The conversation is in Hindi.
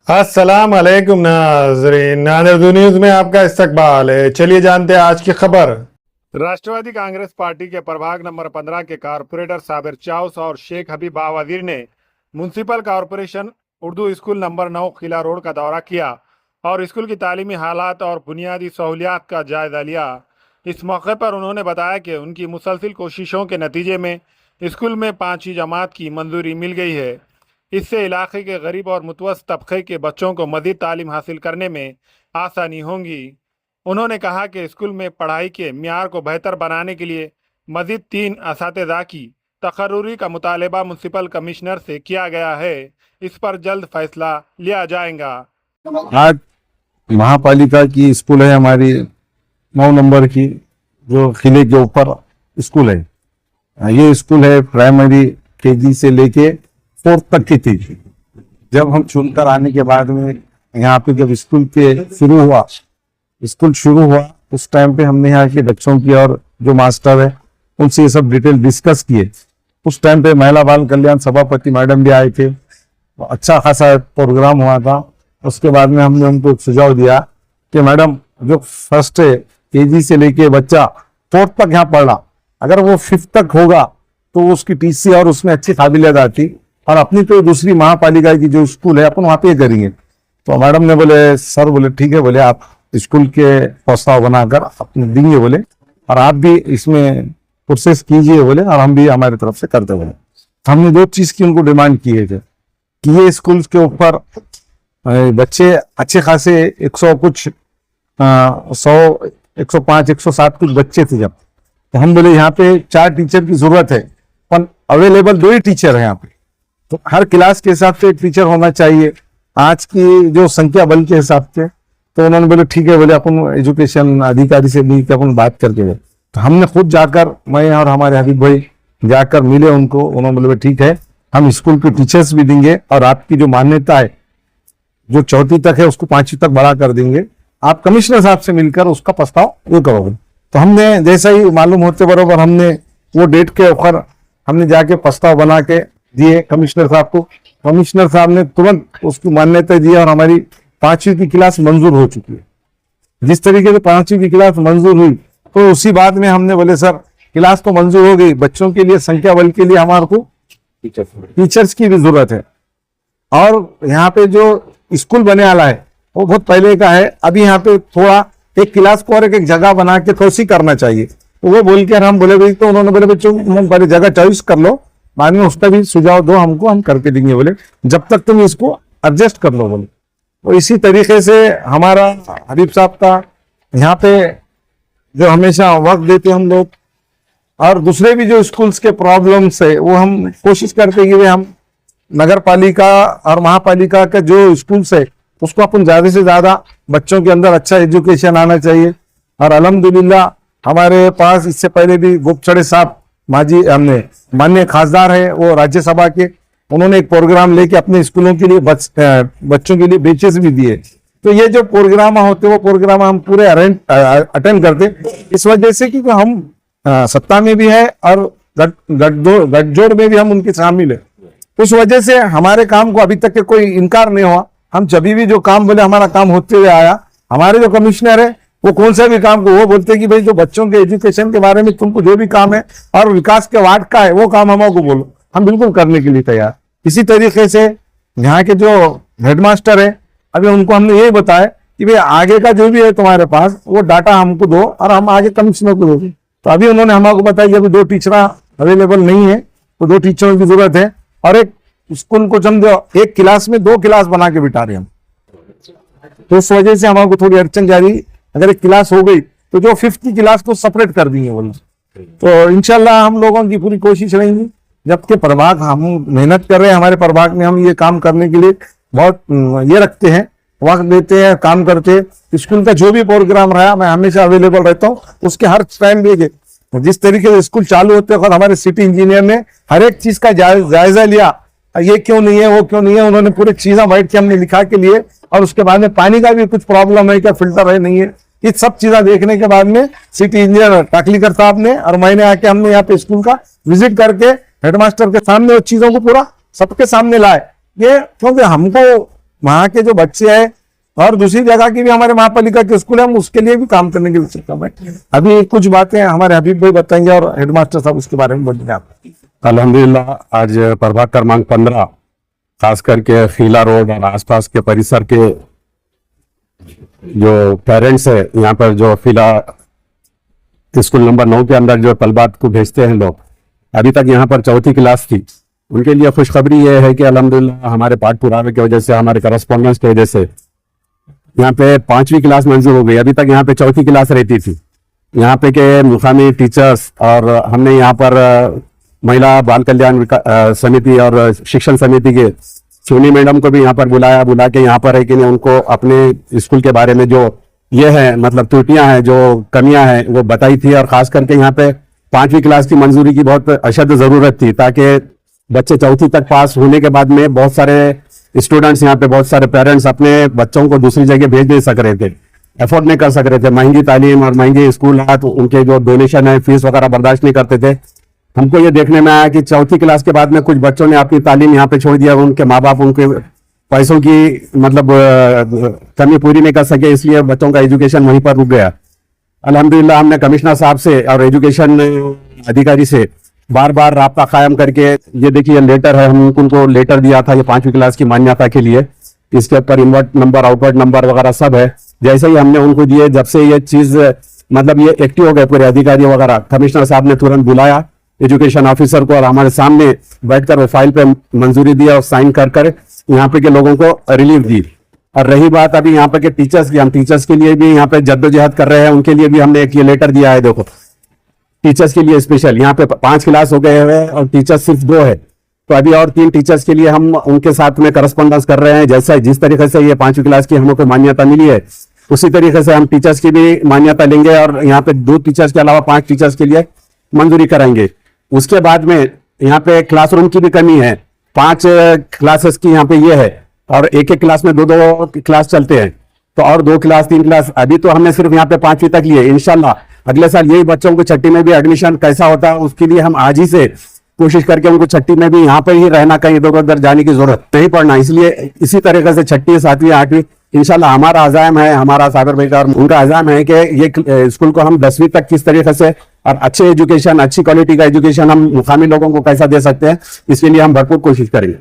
अस्सलाम वालेकुम नाज़रीन, नादिर न्यूज़ में आपका इस्तकबाल है। चलिए जानते हैं आज की खबर। राष्ट्रवादी कांग्रेस पार्टी के प्रभाग नंबर 15 के कारपोरेटर साबिर चाउस और शेख हबीब वजीर ने municipal corporation Urdu school number 9 किला रोड का दौरा किया और स्कूल की तालीमी हालात और बुनियादी सहूलियात का जायजा लिया। इस मौके पर उन्होंने बताया कि उनकी मुसलसिल कोशिशों के नतीजे में स्कूल में 5वीं जमात की मंजूरी मिल गई है। इससे इलाके के गरीब और मुतवस्सित तबके के बच्चों को मज़ीद तालीम हासिल करने में आसानी होगी। उन्होंने कहा कि स्कूल में पढ़ाई के मियार को बेहतर बनाने के लिए मज़ीद 3 असातिज़ा की तकर्रुरी का मुतालबा म्युनिसिपल कमिश्नर से किया गया है। इस पर जल्द फैसला लिया जाएगा। आज महापालिका की स्कूल है हमारी 9 नंबर की, जो किले के ऊपर स्कूल है। ये स्कूल है प्राइमरी केजी से लेके 4th तक की थी। जब हम चुनकर आने के बाद में यहाँ पे जब स्कूल शुरू हुआ उस टाइम पे हमने यहाँ के बच्चों की और जो मास्टर है उनसे ये सब डिटेल डिस्कस किए। उस टाइम पे महिला बाल कल्याण सभापति मैडम भी आए थे, अच्छा खासा प्रोग्राम हुआ था। उसके बाद में हमने उनको एक सुझाव दिया कि मैडम, जो फर्स्ट है केजी से लेके बच्चा 4th तक यहाँ पढ़ रहा, अगर वो 5th तक होगा तो उसकी टीसी और उसमें अच्छी काबिलियत आती, और अपनी तो दूसरी महापालिका की जो स्कूल है अपन वहाँ पे करेंगे। तो मैडम ने बोले, सर बोले ठीक है, बोले आप स्कूल के प्रस्ताव बनाकर अपने देंगे बोले, और आप भी इसमें प्रोसेस कीजिए बोले, और हम भी हमारी तरफ से करते बोले। हमने 2 चीज की उनको डिमांड किए थे कि ये स्कूल के ऊपर बच्चे अच्छे खासे 100 कुछ 100 105 107 कुछ बच्चे थे। जब तो हम बोले यहाँ पे 4 टीचर की जरूरत है, पर अवेलेबल 2 ही टीचर है यहाँ पे, तो हर क्लास के हिसाब से एक टीचर होना चाहिए आज की जो संख्या बल के हिसाब से। तो उन्होंने बोले ठीक है, बोले अपन एजुकेशन अधिकारी से भी अपन बात करके बोले। तो हमने खुद जाकर, मैं और हमारे हबीब भाई जाकर मिले उनको। उन्होंने बोले ठीक है, हम स्कूल के टीचर्स भी देंगे और आपकी जो मान्यता है जो 4th तक है उसको 5वीं तक बढ़ा कर देंगे। आप कमिश्नर साहब से मिलकर उसका प्रस्ताव वो करोगे। तो हमने जैसा ही मालूम होते बरोबर हमने वो डेट के ऊपर हमने जाके प्रस्ताव बना के दिए कमिश्नर साहब को। कमिश्नर साहब ने तुरंत उसकी मान्यता दी और हमारी 5वीं की क्लास मंजूर हो चुकी है। जिस तरीके से 5वीं की क्लास मंजूर हुई तो उसी बाद में हमने बोले सर क्लास तो मंजूर हो गई, बच्चों के लिए संख्या बल के लिए हमारे को टीचर्स की भी जरूरत है। और यहाँ पे जो स्कूल बने वाला है वो बहुत पहले का है। अभी यहाँ पे थोड़ा एक क्लास को और एक जगह बना के थोड़ी करना चाहिए। तो वो बोल के हम बोले भाई, तो उन्होंने बोले बच्चों पहले जगह चॉइस कर लो, बाद में उसका भी सुझाव दो हमको, हम करके देंगे बोले, जब तक तुम इसको एडजस्ट कर लो बोले। तो इसी तरीके से हमारा हबीब साहब का यहाँ पे जो हमेशा वक्त देते हम लोग, और दूसरे भी जो स्कूल्स के प्रॉब्लम्स है वो हम कोशिश करते हैं कि हम नगर पालिका और महापालिका का जो स्कूल्स है उसको अपन ज्यादा से ज्यादा बच्चों के अंदर अच्छा एजुकेशन आना चाहिए। और अल्हम्दुलिल्लाह हमारे पास इससे पहले भी गोपचड़े साहब माजी हमने माननीय खासदार है वो राज्यसभा के, उन्होंने एक प्रोग्राम लेके अपने स्कूलों के लिए बच्चों के लिए बेचेस भी दिए। तो ये जो प्रोग्राम होते वो प्रोग्राम हम पूरे अटेंड करते, इस वजह से कि हम सत्ता में भी है और गठजोड़ में भी हम उनके शामिल है। उस वजह से हमारे काम को अभी तक के कोई इनकार नहीं हुआ। हम जब भी जो काम बोले हमारा काम होते हुए आया। हमारे जो कमिश्नर है वो कौन सा भी काम को वो बोलते हैं कि भाई जो बच्चों के एजुकेशन के बारे में तुमको जो भी काम है और विकास के वार्ड का है वो काम हमको बोलो, हम बिल्कुल करने के लिए तैयार। इसी तरीके से यहाँ के जो हेडमास्टर है अभी उनको हमने यही बताया कि भाई आगे का जो भी है तुम्हारे पास वो डाटा हमको दो और हम आगे कमिश्नर को दोगे। तो अभी उन्होंने हमको बताया कि अभी 2 टीचर अवेलेबल नहीं है, तो 2 टीचरों की जरूरत है। और एक स्कूल को समझो एक क्लास में 2 क्लास बना के बिठा रहे हम, तो इस वजह से हमारे थोड़ी अड़चन जा रही। अगर एक क्लास हो गई तो जो 5th की क्लास को सेपरेट कर देंगे बोले। तो इंशाल्लाह हम लोगों की पूरी कोशिश रहेगी। जबकि प्रभाग हम मेहनत कर रहे हैं, हमारे प्रभाग में हम ये काम करने के लिए बहुत ये रखते हैं, वक्त देते हैं, काम करते हैं। स्कूल का जो भी प्रोग्राम रहा मैं हमेशा अवेलेबल रहता हूँ, उसके हर टाइम देखे। जिस तरीके से स्कूल चालू होते वक्त हमारे सिटी इंजीनियर ने हर एक चीज का जायजा लिया, ये क्यों नहीं है वो क्यों नहीं है, उन्होंने पूरी चीजें बैठ के हमने लिखा के लिए। और उसके बाद में पानी का भी कुछ प्रॉब्लम है क्या, फिल्टर है नहीं है, ये सब चीजें देखने के बाद में सिटी इंजीनियर टाकलीकर साहब ने और मैंने आके हमने यहाँ पे स्कूल का विजिट करके हेडमास्टर के सामने उस चीजों को पूरा सबके सामने लाए। ये क्योंकि हमको वहाँ के जो बच्चे हैं और दूसरी जगह की भी हमारे महापालिका के स्कूल है, हम उसके लिए भी काम करने के लिए सक्षम है। अभी कुछ बातें हमारे हबीब भाई बताएंगे और हेडमास्टर साहब उसके बारे में बोलेंगे आप। अल्हम्दुलिल्लाह आज प्रभाग क्रमांक 15 खास करके खीला रोड और आसपास के परिसर के जो पेरेंट्स है यहाँ पर जो फिला स्कूल नंबर 9 के अंदर जो तलबात को भेजते हैं लोग, अभी तक यहाँ पर चौथी क्लास थी, उनके लिए खुशखबरी ये है कि अल्हम्दुलिल्लाह हमारे पाठ पुरावे की वजह से, हमारे करस्पॉन्डेंस की वजह से यहाँ पे 5वीं क्लास मंजूर हो गई। अभी तक यहाँ पे चौथी क्लास रहती थी। यहाँ पे के मुकामी टीचर्स और हमने यहाँ पर महिला बाल कल्याण समिति और शिक्षण समिति के सोनी मैडम को भी यहाँ पर बुला के यहाँ पर है कि उनको अपने स्कूल के बारे में जो ये है मतलब त्रुटियां हैं, जो कमियां हैं वो बताई थी। और खास करके यहाँ पे 5वीं क्लास की मंजूरी की बहुत अशद जरूरत थी, ताकि बच्चे चौथी तक पास होने के बाद में बहुत सारे स्टूडेंट्स यहाँ पे, बहुत सारे पेरेंट्स अपने बच्चों को दूसरी जगह भेज नहीं सक रहे थे, अफोर्ड नहीं कर सक रहे थे। महंगी तालीम और महंगे स्कूल है तो उनके जो डोनेशन है, फीस वगैरह बर्दाश्त नहीं करते थे। हमको ये देखने में आया कि चौथी क्लास के बाद में कुछ बच्चों ने अपनी तालीम यहाँ पे छोड़ दिया, उनके माँ बाप उनके पैसों की मतलब कमी पूरी नहीं कर सके, इसलिए बच्चों का एजुकेशन वहीं पर रुक गया। अल्हम्दुलिल्लाह हमने कमिश्नर साहब से और एजुकेशन अधिकारी से बार बार राब्ता कायम करके, ये देखिए लेटर है, हम उनको लेटर दिया था ये 5वीं क्लास की मान्यता के लिए, इसके ऊपर इनवर्ट नंबर, आउटवर्ट नंबर वगैरह सब है। जैसे ही हमने उनको दिए, जब से ये चीज मतलब ये एक्टिव हो गए पूरे अधिकारी वगैरह, कमिश्नर साहब ने तुरंत बुलाया एजुकेशन ऑफिसर को और हमारे सामने बैठकर वो फाइल पे मंजूरी दिया और साइन कर यहाँ पे के लोगों को रिलीफ दी। और रही बात अभी यहाँ पे के टीचर्स की, हम टीचर्स के लिए भी यहाँ पे जद्दोजहद कर रहे हैं, उनके लिए भी हमने एक ये लेटर दिया है। देखो टीचर्स के लिए स्पेशल यहाँ पे 5 क्लास हो गए हैं और टीचर्स सिर्फ 2 है, तो अभी और 3 टीचर्स के लिए हम उनके साथ में करस्पॉन्डेंस कर रहे हैं। जैसा जिस तरीके से ये 5वीं क्लास की हमको मान्यता मिली है, उसी तरीके से हम टीचर्स की भी मान्यता लेंगे और यहाँ पे 2 टीचर्स के अलावा 5 टीचर्स के लिए मंजूरी कराएंगे। उसके बाद में यहाँ पे क्लासरूम की भी कमी है, 5 क्लासेस की यहाँ पे ये है और एक क्लास में 2 क्लास चलते हैं, तो और 2 क्लास 3 क्लास। अभी तो हमने सिर्फ यहाँ पे 5वीं तक लिए, इंशाल्लाह अगले साल यही बच्चों को छठी में भी एडमिशन कैसा होता है उसके लिए हम आज ही से कोशिश करके उनको छठी में भी यहाँ पे ही रहना, कहीं इधर उधर जाने की जरूरत नहीं पड़ना। इसलिए इसी तरीके से छठी 7वीं 8वीं इंशाल्लाह हमारा आज़ाम है, हमारा सागर भाई का और उनका आज़ाम है कि ये स्कूल को हम 10वीं तक किस तरीके से और अच्छे एजुकेशन, अच्छी क्वालिटी का एजुकेशन हम मुकामी लोगों को कैसा दे सकते हैं, इसके लिए हम भरपूर कोशिश करेंगे।